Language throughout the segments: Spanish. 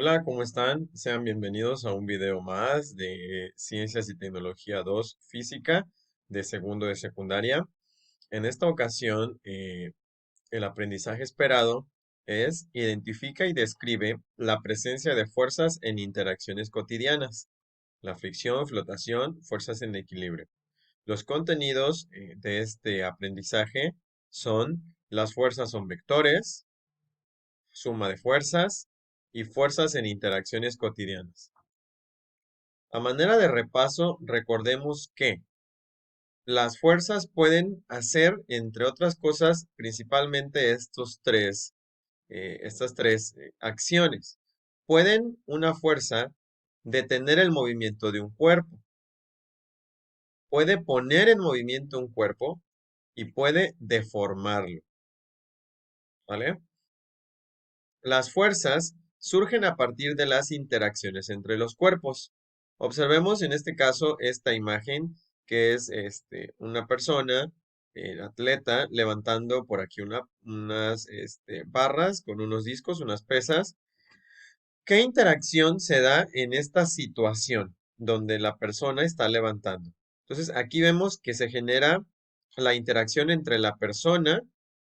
Hola, ¿cómo están? Sean bienvenidos a un video más de Ciencias y Tecnología 2 Física de segundo de secundaria. En esta ocasión, el aprendizaje esperado es identifica y describe la presencia de fuerzas en interacciones cotidianas, la fricción, flotación, fuerzas en equilibrio. Los contenidos de este aprendizaje son: las fuerzas son vectores, suma de fuerzas y fuerzas en interacciones cotidianas. A manera de repaso, recordemos que las fuerzas pueden hacer, entre otras cosas, principalmente estas tres acciones. Pueden una fuerza detener el movimiento de un cuerpo, puede poner en movimiento un cuerpo y puede deformarlo, ¿vale? Las fuerzas surgen a partir de las interacciones entre los cuerpos. Observemos en este caso esta imagen que es una persona, atleta, levantando por aquí unas barras con unos discos, unas pesas. ¿Qué interacción se da en esta situación donde la persona está levantando? Entonces aquí vemos que se genera la interacción entre la persona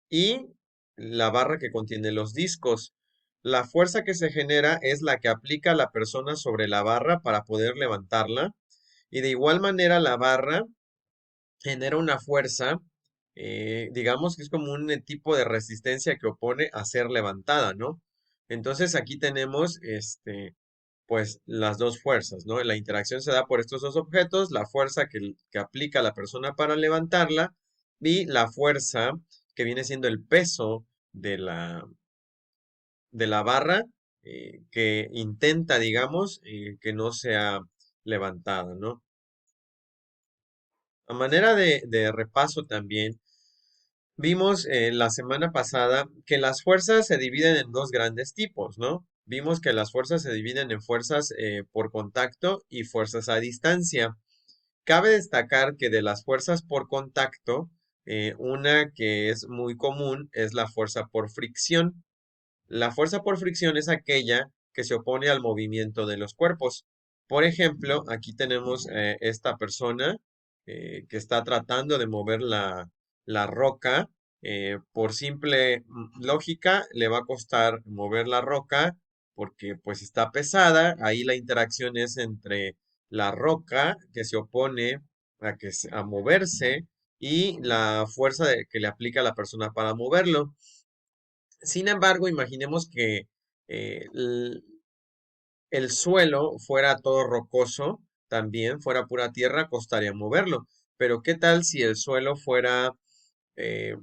y la barra que contiene los discos. La fuerza que se genera es la que aplica la persona sobre la barra para poder levantarla. Y de igual manera la barra genera una fuerza, digamos que es como un tipo de resistencia que opone a ser levantada, ¿no? Entonces aquí tenemos pues las dos fuerzas, ¿no? La interacción se da por estos dos objetos, la fuerza que aplica la persona para levantarla y la fuerza que viene siendo el peso de la barra, que intenta, digamos, que no sea levantada, ¿no? A manera de repaso también, vimos la semana pasada que las fuerzas se dividen en dos grandes tipos, ¿no? Vimos que las fuerzas se dividen en fuerzas por contacto y fuerzas a distancia. Cabe destacar que de las fuerzas por contacto, una que es muy común es la fuerza por fricción. La fuerza por fricción es aquella que se opone al movimiento de los cuerpos. Por ejemplo, aquí tenemos esta persona que está tratando de mover la roca. Por simple lógica, le va a costar mover la roca porque pues está pesada. Ahí la interacción es entre la roca que se opone a moverse y la fuerza que le aplica a la persona para moverlo. Sin embargo, imaginemos que eh, l- el suelo fuera todo rocoso, también fuera pura tierra, costaría moverlo. Pero ¿qué tal si el suelo fuera eh,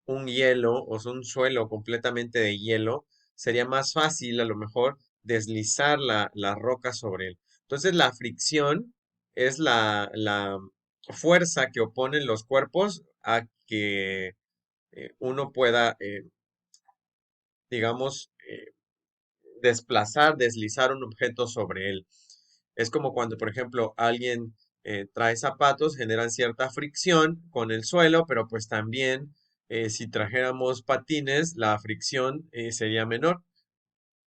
un hielo o sea, un suelo completamente de hielo? Sería más fácil a lo mejor deslizar la roca sobre él. Entonces la fricción es la fuerza que oponen los cuerpos a que uno pueda, digamos, desplazar, deslizar un objeto sobre él. Es como cuando, por ejemplo, alguien trae zapatos, generan cierta fricción con el suelo, pero pues también si trajéramos patines, la fricción sería menor.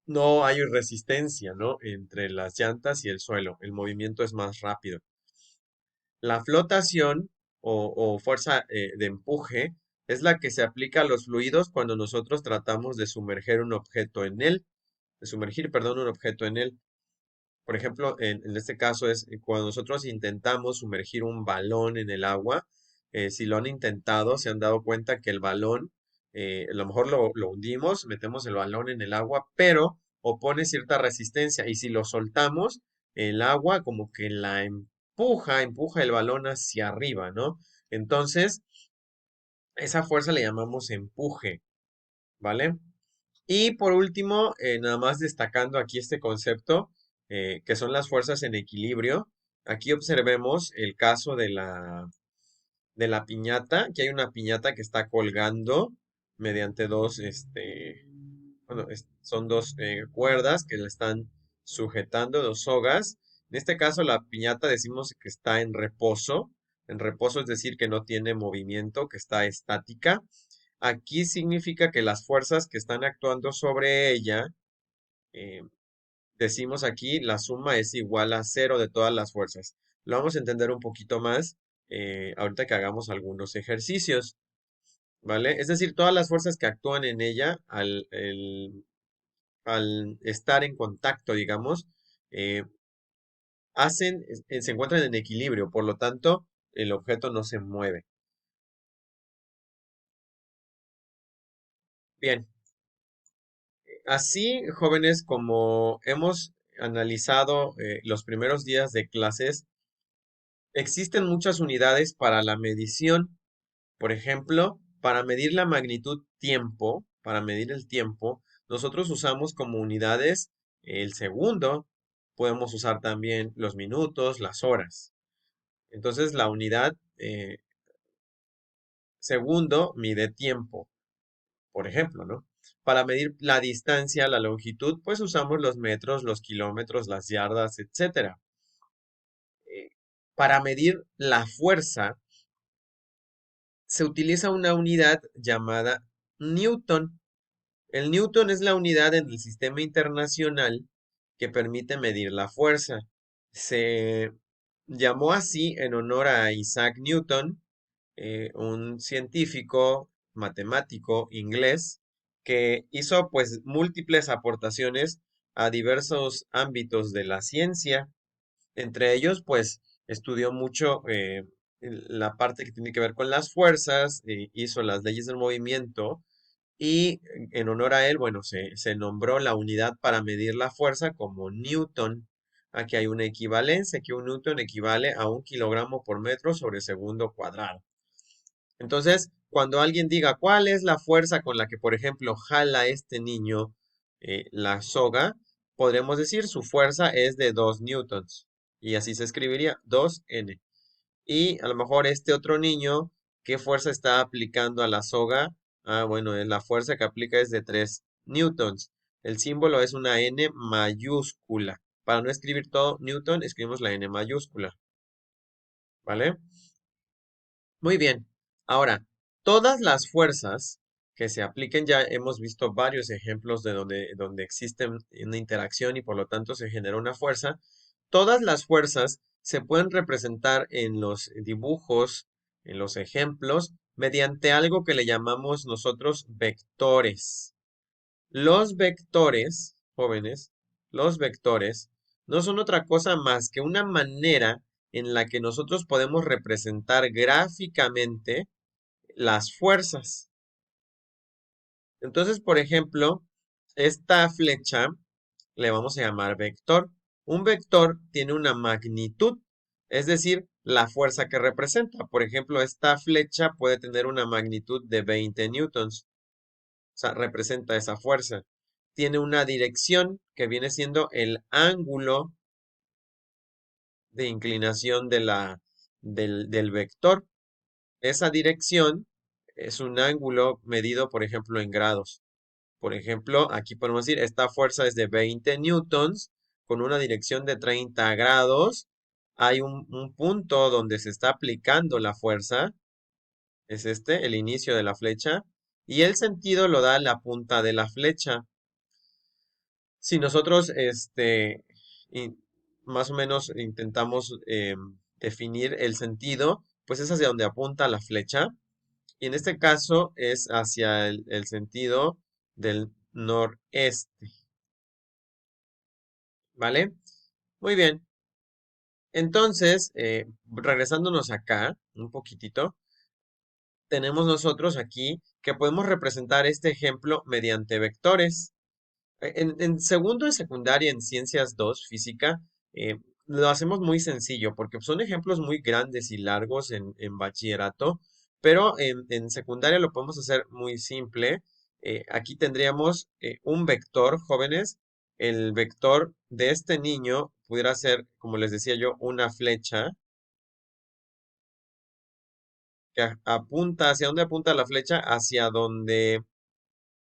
No hay resistencia, ¿no? Entre las llantas y el suelo. El movimiento es más rápido. La flotación o fuerza de empuje es la que se aplica a los fluidos cuando nosotros tratamos de sumergir un objeto en él, de sumergir, perdón, un objeto en él. Por ejemplo, en este caso es cuando nosotros intentamos sumergir un balón en el agua. Si lo han intentado, se han dado cuenta que el balón, a lo mejor lo hundimos, metemos el balón en el agua, pero opone cierta resistencia y si lo soltamos, el agua como que la empuja el balón hacia arriba, ¿no? Entonces, esa fuerza le llamamos empuje, ¿vale? Y por último, nada más destacando aquí este concepto, que son las fuerzas en equilibrio. Aquí observemos el caso de la piñata, que hay una piñata que está colgando mediante bueno, son dos cuerdas que la están sujetando, dos sogas. En este caso, la piñata decimos que está en reposo. En reposo es decir que no tiene movimiento, que está estática. Aquí significa que las fuerzas que están actuando sobre ella eh, decimos aquí la suma es igual a cero de todas las fuerzas. Lo vamos a entender un poquito más ahorita que hagamos algunos ejercicios, ¿vale? Es decir, todas las fuerzas que actúan en ella al estar en contacto, digamos, eh, se encuentran en equilibrio, por lo tanto, el objeto no se mueve. Bien, así, jóvenes, como hemos analizado los primeros días de clases, existen muchas unidades para la medición. Por ejemplo, para medir la magnitud tiempo, para medir el tiempo, nosotros usamos como unidades el segundo, podemos usar también los minutos, las horas. Entonces, la unidad segundo mide tiempo, por ejemplo, ¿no? Para medir la distancia, la longitud, pues usamos los metros, los kilómetros, las yardas, etcétera. Eh, para medir la fuerza, se utiliza una unidad llamada Newton. El Newton es la unidad en el sistema internacional que permite medir la fuerza. Se llamó así en honor a Isaac Newton, un científico matemático inglés que hizo pues múltiples aportaciones a diversos ámbitos de la ciencia. Entre ellos pues estudió mucho la parte que tiene que ver con las fuerzas, hizo las leyes del movimiento y en honor a él, bueno, se nombró la unidad para medir la fuerza como Newton. Aquí hay una equivalencia, que un Newton equivale a 1 kilogramo por metro sobre segundo cuadrado. Entonces, cuando alguien diga cuál es la fuerza con la que, por ejemplo, jala este niño la soga, podremos decir su fuerza es de 2 newtons. Y así se escribiría 2N. Y a lo mejor este otro niño, ¿qué fuerza está aplicando a la soga? Ah, bueno, la fuerza que aplica es de 3 newtons. El símbolo es una N mayúscula. Para no escribir todo Newton, escribimos la N mayúscula. ¿Vale? Muy bien. Ahora, todas las fuerzas que se apliquen, ya hemos visto varios ejemplos de donde existen una interacción y por lo tanto se genera una fuerza. Todas las fuerzas se pueden representar en los dibujos, en los ejemplos, mediante algo que le llamamos nosotros vectores. Los vectores, jóvenes, los vectores no son otra cosa más que una manera en la que nosotros podemos representar gráficamente las fuerzas. Entonces, por ejemplo, esta flecha le vamos a llamar vector. Un vector tiene una magnitud, es decir, la fuerza que representa. Por ejemplo, esta flecha puede tener una magnitud de 20 newtons. O sea, representa esa fuerza. Tiene una dirección que viene siendo el ángulo de inclinación del vector. Esa dirección es un ángulo medido, por ejemplo, en grados. Por ejemplo, aquí podemos decir, esta fuerza es de 20 newtons con una dirección de 30 grados. Hay un punto donde se está aplicando la fuerza, es este, el inicio de la flecha, y el sentido lo da la punta de la flecha. Si nosotros, más o menos intentamos definir el sentido, pues es hacia donde apunta la flecha. Y en este caso es hacia el sentido del noreste, ¿vale? Muy bien. Entonces, regresándonos acá un poquitito, tenemos nosotros aquí que podemos representar este ejemplo mediante vectores. En segundo de secundaria, en Ciencias 2 Física, lo hacemos muy sencillo porque son ejemplos muy grandes y largos en bachillerato, pero en secundaria lo podemos hacer muy simple. Aquí tendríamos un vector, jóvenes. El vector de este niño pudiera ser, como les decía yo, una flecha que apunta, ¿hacia dónde apunta la flecha? Hacia donde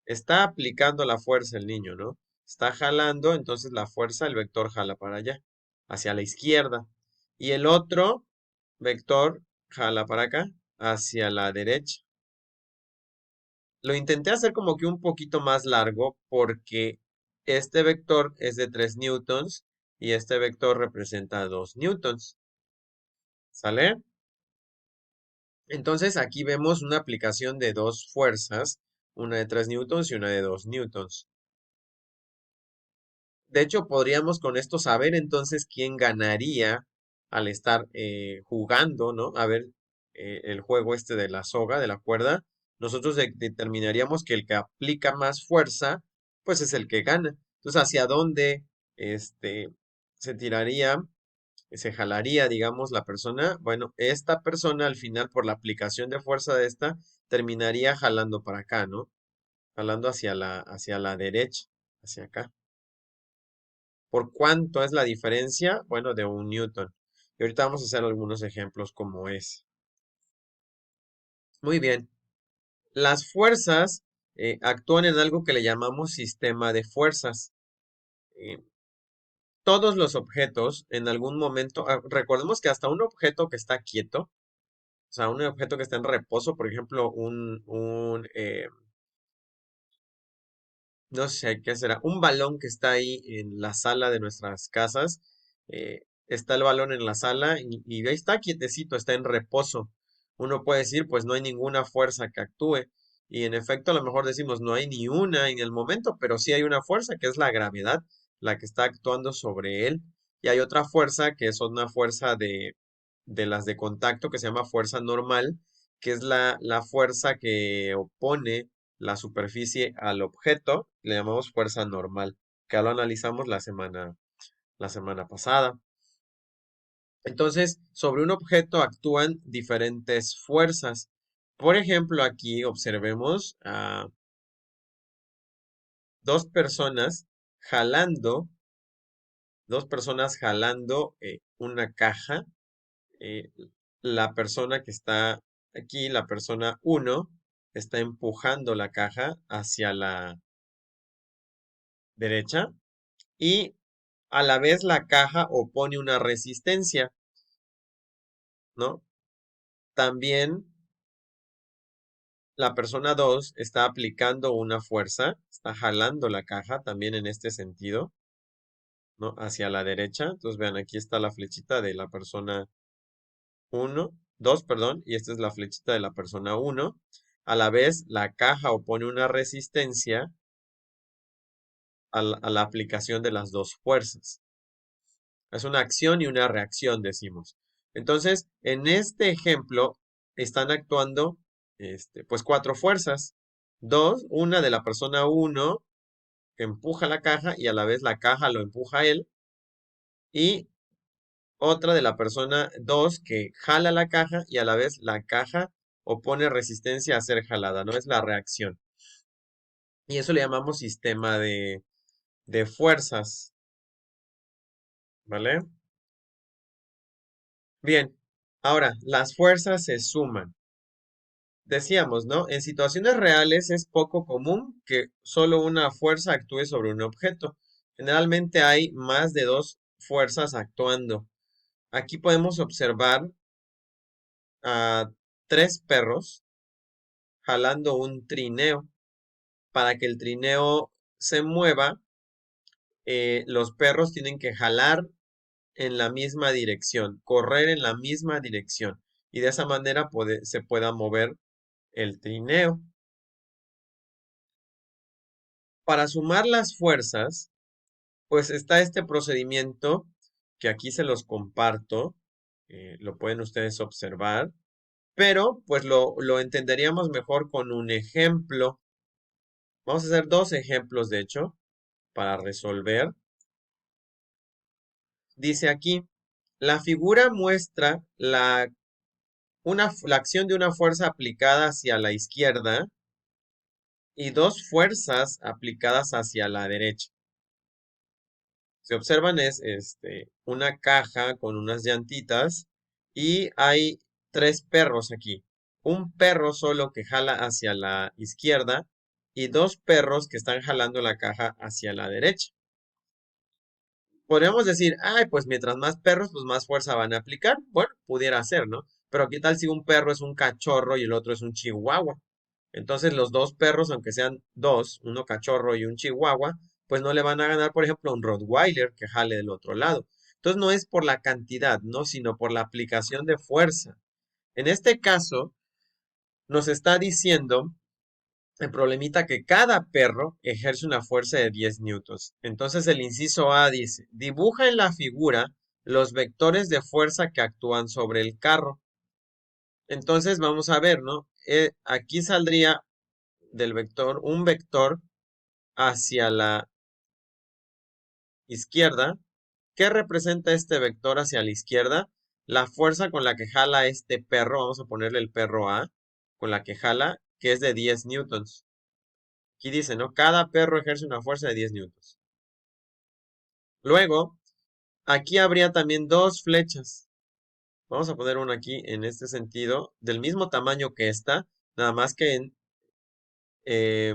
está aplicando la fuerza el niño, ¿no? Está jalando, entonces la fuerza, el vector jala para allá, hacia la izquierda. Y el otro vector jala para acá, hacia la derecha. Lo intenté hacer como que un poquito más largo porque este vector es de 3 newtons y este vector representa 2 newtons. ¿Sale? Entonces aquí vemos una aplicación de dos fuerzas, una de 3 newtons y una de 2 newtons. De hecho, podríamos con esto saber entonces quién ganaría al estar jugando, ¿no? A ver, el juego este de la soga, de la cuerda. Nosotros determinaríamos que el que aplica más fuerza, pues es el que gana. Entonces, ¿hacia dónde este, se tiraría, se jalaría, digamos, la persona? Bueno, esta persona al final, por la aplicación de fuerza de esta, terminaría jalando para acá, ¿no? Jalando hacia la derecha, hacia acá. ¿Por cuánto es la diferencia? Bueno, de 1 newton. Y ahorita vamos a hacer algunos ejemplos como es. Muy bien. Las fuerzas actúan en algo que le llamamos sistema de fuerzas. Eh, todos los objetos en algún momento, recordemos que hasta un objeto que está quieto, o sea, un objeto que está en reposo, por ejemplo, no sé qué será, un balón que está ahí en la sala de nuestras casas. Está el balón en la sala y ahí está quietecito, está en reposo. Uno puede decir, pues no hay ninguna fuerza que actúe. Y en efecto, a lo mejor decimos, no hay ni una en el momento, pero sí hay una fuerza que es la gravedad, la que está actuando sobre él. Y hay otra fuerza que es una fuerza de las de contacto que se llama fuerza normal, que es la fuerza que opone la superficie al objeto, le llamamos fuerza normal, que ya lo analizamos la semana pasada. Entonces, sobre un objeto actúan diferentes fuerzas. Por ejemplo, aquí observemos a dos personas jalando, dos personas jalando una caja. eh, la persona que está aquí, la persona uno está empujando la caja hacia la derecha y a la vez la caja opone una resistencia, ¿no? También la persona 2 está aplicando una fuerza, está jalando la caja también en este sentido, ¿no? Hacia la derecha. Entonces vean, aquí está la flechita de la persona uno, 2, perdón, y esta es la flechita de la persona uno. A la vez, la caja opone una resistencia a la aplicación de las dos fuerzas. Es una acción y una reacción, decimos. Entonces, en este ejemplo, están actuando, pues cuatro fuerzas. Dos, una de la persona uno que empuja la caja y a la vez la caja lo empuja a él. Y otra de la persona dos que jala la caja y a la vez la caja opone resistencia a ser jalada, ¿no? Es la reacción. Y eso le llamamos sistema de fuerzas, ¿vale? Bien, ahora, las fuerzas se suman. Decíamos, ¿no? En situaciones reales es poco común que solo una fuerza actúe sobre un objeto. Generalmente hay más de dos fuerzas actuando. Aquí podemos observar a tres perros jalando un trineo. Para que el trineo se mueva, los perros tienen que jalar en la misma dirección, correr en la misma dirección. Y de esa manera se pueda mover el trineo. Para sumar las fuerzas, pues está este procedimiento que aquí se los comparto, lo pueden ustedes observar, pero pues lo entenderíamos mejor con un ejemplo. Vamos a hacer dos ejemplos, de hecho, para resolver. Dice aquí, la figura muestra la acción de una fuerza aplicada hacia la izquierda y dos fuerzas aplicadas hacia la derecha. Si observan es una caja con unas llantitas y hay tres perros aquí. Un perro solo que jala hacia la izquierda y dos perros que están jalando la caja hacia la derecha. Podríamos decir, ay, pues mientras más perros, pues más fuerza van a aplicar. Bueno, pudiera ser, ¿no? Pero ¿qué tal si un perro es un cachorro y el otro es un chihuahua? Entonces los dos perros, aunque sean dos, uno cachorro y un chihuahua, pues no le van a ganar, por ejemplo, a un Rottweiler que jale del otro lado. Entonces no es por la cantidad, ¿no? Sino por la aplicación de fuerza. En este caso, nos está diciendo el problemita que cada perro ejerce una fuerza de 10 newtons. Entonces el inciso A dice, dibuja en la figura los vectores de fuerza que actúan sobre el carro. Entonces vamos a ver, ¿no? Aquí saldría del vector un vector hacia la izquierda. ¿Qué representa este vector hacia la izquierda? La fuerza con la que jala este perro, vamos a ponerle el perro A, con la que jala, que es de 10 newtons. Aquí dice, ¿no? Cada perro ejerce una fuerza de 10 newtons. Luego, aquí habría también dos flechas. Vamos a poner una aquí en este sentido, del mismo tamaño que esta, nada más que eh,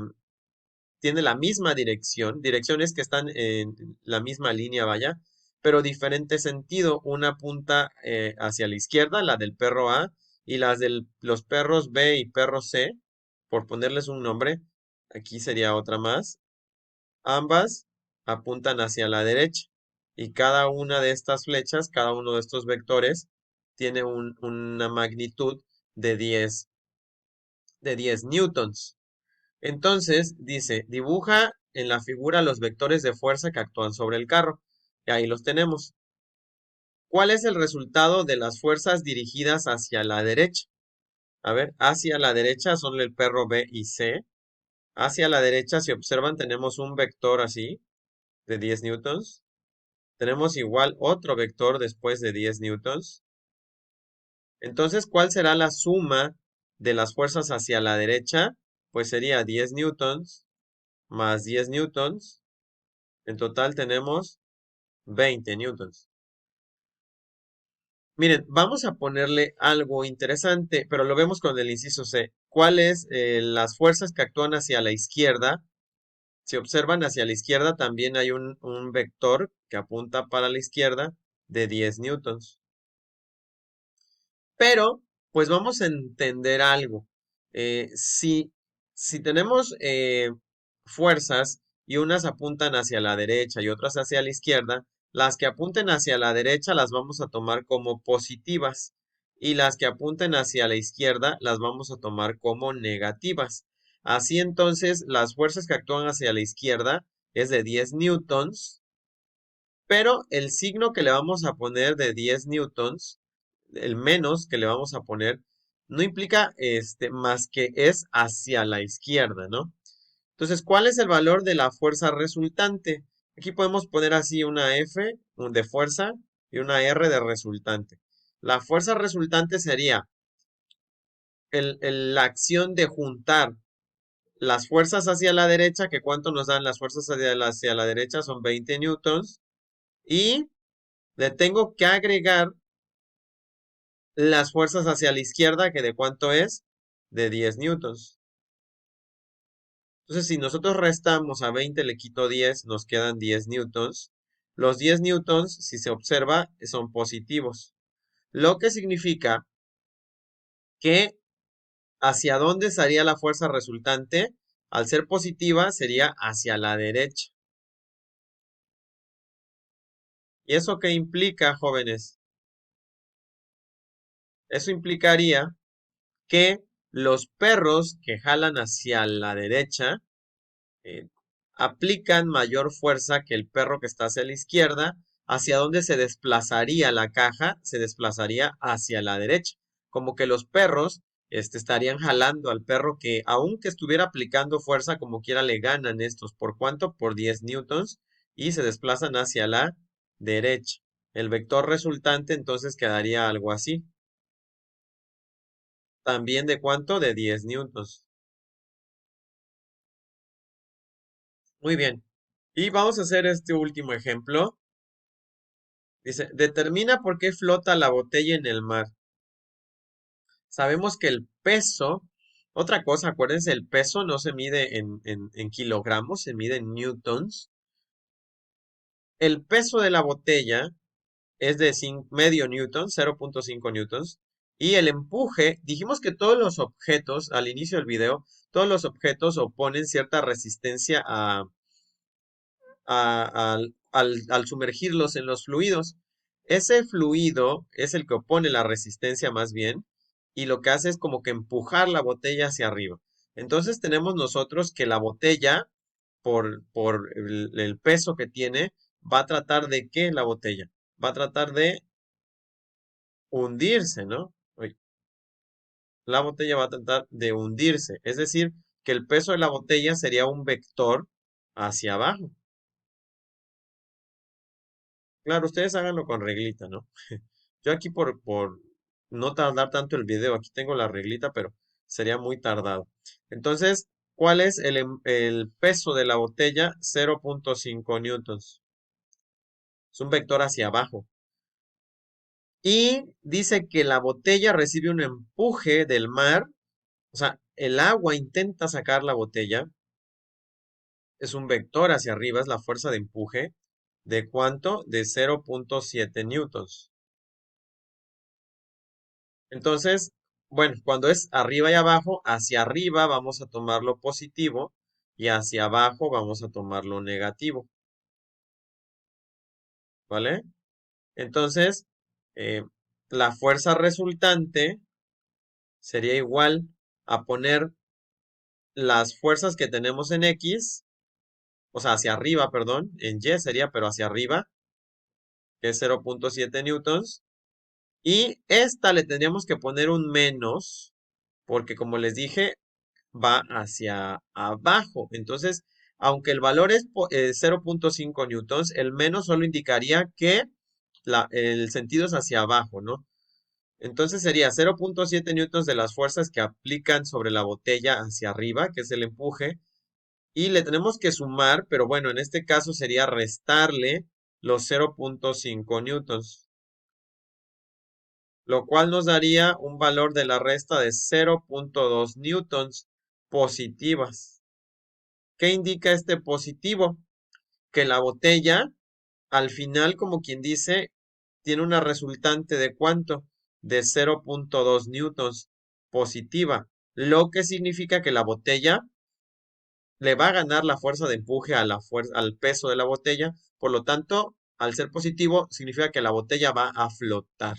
tiene la misma dirección, direcciones que están en la misma línea, vaya, pero diferente sentido. Una punta hacia la izquierda, la del perro A, y las de los perros B y perro C, por ponerles un nombre, aquí sería otra más. Ambas apuntan hacia la derecha y cada una de estas flechas, cada uno de estos vectores, tiene una magnitud de 10 newtons. Entonces, dice, dibuja en la figura los vectores de fuerza que actúan sobre el carro. Y ahí los tenemos. ¿Cuál es el resultado de las fuerzas dirigidas hacia la derecha? A ver, hacia la derecha son el perro B y C. Hacia la derecha, si observan, tenemos un vector así, de 10 newtons. Tenemos igual otro vector después de 10 newtons. Entonces, ¿cuál será la suma de las fuerzas hacia la derecha? Pues sería 10 newtons más 10 newtons. En total tenemos 20 newtons. Miren, vamos a ponerle algo interesante, pero lo vemos con el inciso C. ¿Cuáles las fuerzas que actúan hacia la izquierda? Si observan hacia la izquierda también hay un vector que apunta para la izquierda de 10 newtons. Pero, pues vamos a entender algo. Si tenemos fuerzas y unas apuntan hacia la derecha y otras hacia la izquierda, las que apunten hacia la derecha las vamos a tomar como positivas y las que apunten hacia la izquierda las vamos a tomar como negativas. Así entonces, las fuerzas que actúan hacia la izquierda es de 10 newtons, pero el signo que le vamos a poner de 10 newtons, el menos que le vamos a poner, no implica más que es hacia la izquierda, ¿no? Entonces, ¿cuál es el valor de la fuerza resultante? Aquí podemos poner así una F de fuerza y una R de resultante. La fuerza resultante sería la acción de juntar las fuerzas hacia la derecha, que cuánto nos dan las fuerzas hacia la derecha, son 20 newtons, y le tengo que agregar las fuerzas hacia la izquierda, que de cuánto es, de 10 newtons. Entonces, si nosotros restamos a 20, le quito 10, nos quedan 10 newtons. Los 10 newtons, si se observa, son positivos. Lo que significa que hacia dónde estaría la fuerza resultante, al ser positiva, sería hacia la derecha. ¿Y eso qué implica, jóvenes? Eso implicaría que los perros que jalan hacia la derecha eh, aplican mayor fuerza que el perro que está hacia la izquierda. Hacia dónde se desplazaría la caja, se desplazaría hacia la derecha. Como que los perros estarían jalando al perro que, aunque estuviera aplicando fuerza, como quiera le ganan estos. ¿Por cuánto? Por 10 newtons y se desplazan hacia la derecha. El vector resultante entonces quedaría algo así. También de cuánto? De 10 newtons. Muy bien. Y vamos a hacer este último ejemplo. Dice, determina por qué flota la botella en el mar. Sabemos que el peso, otra cosa, acuérdense, el peso no se mide en kilogramos, se mide en newtons. El peso de la botella es de medio newton, 0.5 newtons. Y el empuje, dijimos que todos los objetos, al inicio del video, todos los objetos oponen cierta resistencia al sumergirlos en los fluidos. Ese fluido es el que opone la resistencia más bien y lo que hace es como que empujar la botella hacia arriba. Entonces tenemos nosotros que la botella, por el peso que tiene, va a tratar de ¿qué la botella? Va a tratar de hundirse, ¿no? Oye, la botella va a tratar de hundirse. Es decir, que el peso de la botella sería un vector hacia abajo. Claro, ustedes háganlo con reglita, ¿no? Yo aquí por no tardar tanto el video, aquí tengo la reglita, pero sería muy tardado. Entonces, ¿cuál es el peso de la botella? 0.5 newtons. Es un vector hacia abajo. Y dice que la botella recibe un empuje del mar, o sea, el agua intenta sacar la botella, es un vector hacia arriba, es la fuerza de empuje. ¿De cuánto? De 0.7 newtons. Entonces, bueno, cuando es arriba y abajo, hacia arriba vamos a tomar lo positivo y hacia abajo vamos a tomar lo negativo, ¿vale? Entonces, eh, la fuerza resultante sería igual a poner las fuerzas que tenemos en X, o sea, hacia arriba, perdón, en Y sería, pero hacia arriba, que es 0.7 newtons, y esta le tendríamos que poner un menos, porque como les dije, va hacia abajo. Entonces, aunque el valor es 0.5 newtons, el menos solo indicaría que el sentido es hacia abajo, ¿no? Entonces sería 0.7 newtons de las fuerzas que aplican sobre la botella hacia arriba, que es el empuje, y le tenemos que sumar, pero bueno, en este caso sería restarle los 0.5 newtons, lo cual nos daría un valor de la resta de 0.2 newtons positivas. ¿Qué indica este positivo? Que la botella, al final, como quien dice, tiene una resultante de ¿cuánto? De 0.2 newtons positiva, lo que significa que la botella le va a ganar la fuerza de empuje a al peso de la botella, por lo tanto, al ser positivo, significa que la botella va a flotar,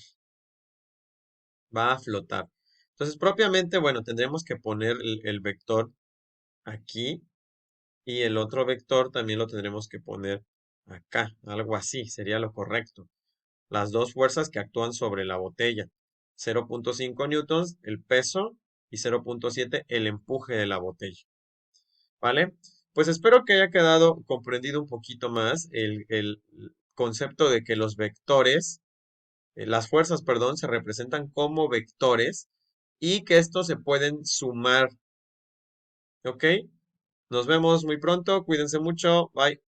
va a flotar. Entonces, propiamente, bueno, tendremos que poner el vector aquí. Y el otro vector también lo tendremos que poner acá, algo así, sería lo correcto. Las dos fuerzas que actúan sobre la botella. 0.5 newtons el peso y 0.7 el empuje de la botella. ¿Vale? Pues espero que haya quedado comprendido un poquito más el concepto de que los vectores, las fuerzas, perdón, se representan como vectores y que estos se pueden sumar. ¿Ok? Nos vemos muy pronto, cuídense mucho, bye.